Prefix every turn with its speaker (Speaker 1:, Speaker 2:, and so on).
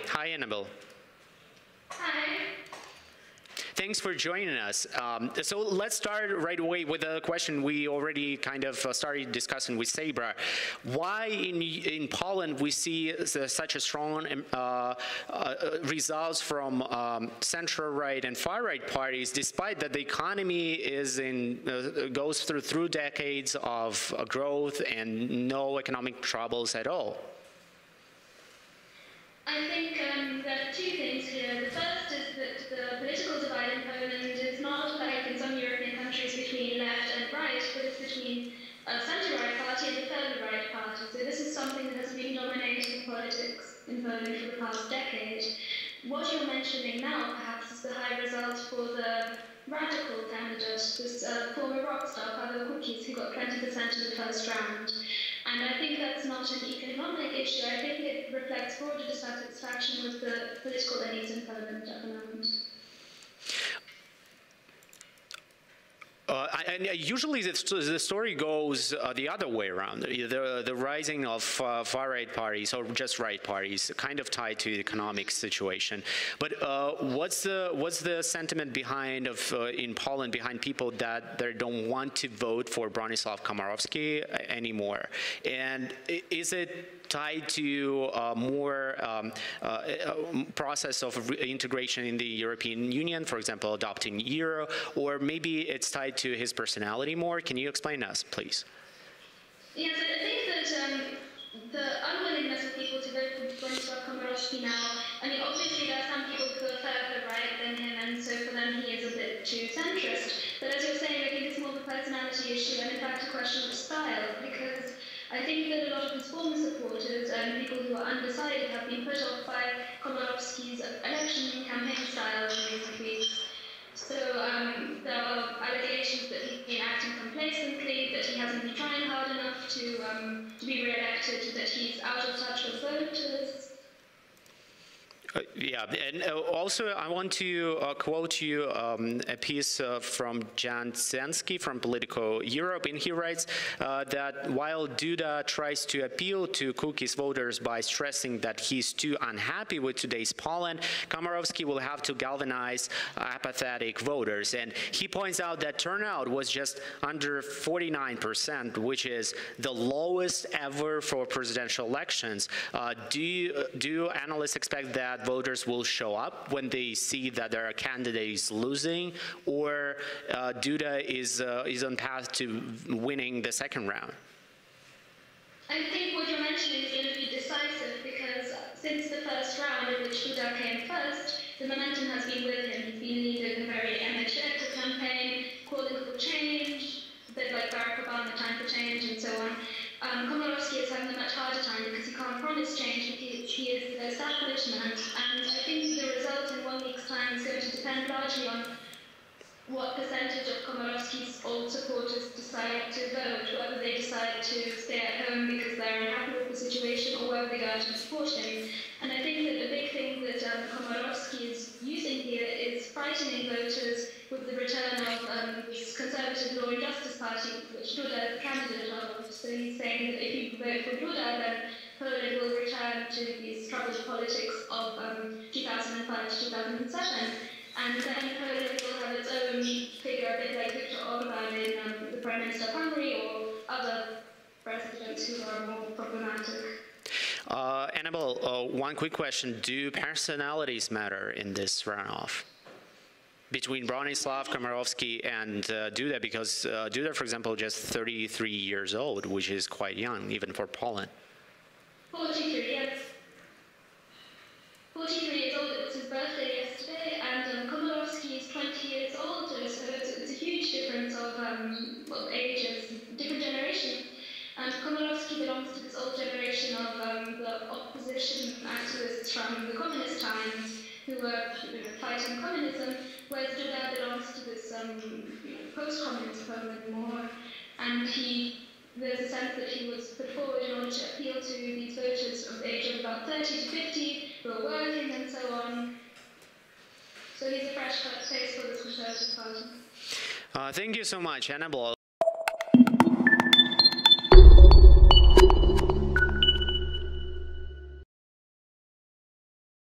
Speaker 1: Hi, Annabelle.
Speaker 2: Hi.
Speaker 1: Thanks for joining us. So let's start right away with a question we already kind of started discussing with Sabra. Why in Poland we see such a strong results from center-right and far-right parties, despite that the economy is goes through decades of growth and no economic troubles at all?
Speaker 2: I think there are two things here. The first is that the political divide in Poland is not like in some European countries between left and right, but it's between a centre-right party and a further-right party. So this is something that has been dominating politics in Poland for the past decade. What you're mentioning now, perhaps, is the high results for the radical candidate, this former rock star, Paweł Kukiz, who got 20% in the first round. And I think that's not an economic issue. I think it reflects broader dissatisfaction with the political elites in Poland at the moment.
Speaker 1: And usually the story goes the other way around. The rising of far-right parties or just right parties, kind of tied to the economic situation. But what's the sentiment behind in Poland behind people that they don't want to vote for Bronisław Komorowski anymore? And is it tied to more process of integration in the European Union, for example, adopting euro, or maybe it's tied to his personality more? Can you explain us, please?
Speaker 2: Yes, I think that the unwillingness of people to vote for Bronisław Komorowski now, I mean, obviously there are some people who are further right than him, and so for them he is a bit too centrist. But as you're saying, I think it's more of a personality issue and in fact a question of style, because I think that a lot of his former supporters and people who are undecided have been put off by Komorowski's election campaign style in recent weeks. So there are allegations that he's been acting complacently, that he hasn't been trying hard enough to be re-elected, that he's out of touch with voters.
Speaker 1: Yeah, and also I want to quote you a piece from Jan Zensky from Politico Europe, and he writes that while Duda tries to appeal to Kukiz voters by stressing that he's too unhappy with today's Poland, Komorowski will have to galvanize apathetic voters. And he points out that turnout was just under 49%, which is the lowest ever for presidential elections. Do analysts expect that voters will show up when they see that their candidate is losing, or Duda is on path to winning the second round?
Speaker 2: I think what you're mentioning is going to be decisive, because since the first round in which Duda came first, the momentum has been with him. He's been leading a very energetic campaign, calling for change, a bit like Barack Obama, time for change, and so on. Komorowski is having a much harder time because he can't promise change. He is the establishment, and I think the result in 1 week's time is going to depend largely on what percentage of Komorowski's old supporters decide to vote, whether they decide to stay at home because they're unhappy with the situation, or whether they go out and support him. And I think that the big thing that Komorowski is using here is frightening voters with the return of this conservative Law and Justice Party, which Duda is the candidate of. So he's saying that if you vote for Duda, then Poland will return to these troubled politics of 2005 to 2007. And then Poland will have its own figure, a bit like Viktor Orban in the Prime Minister of Hungary, or other presidents who are more problematic.
Speaker 1: Annabelle, one quick question. Do personalities matter in this runoff between Bronisław Komorowski and Duda? Because Duda, for example, just 33 years old, which is quite young, even for Poland.
Speaker 2: 43, yes. 43 years old, it was his birthday yesterday, and Komorowski is 20 years older, so it's a huge difference of ages, different generation. And Komorowski belongs to this old generation of the opposition activists from the communist times who were fighting communism, whereas Duda belongs to this post-communist Poland more. And there's a sense that he was put forward in order to appeal to these voters of the age of about 30 to 50 who are working and so on. So he's a fresh face for the Conservative Party.
Speaker 1: Thank you so much, Annabelle.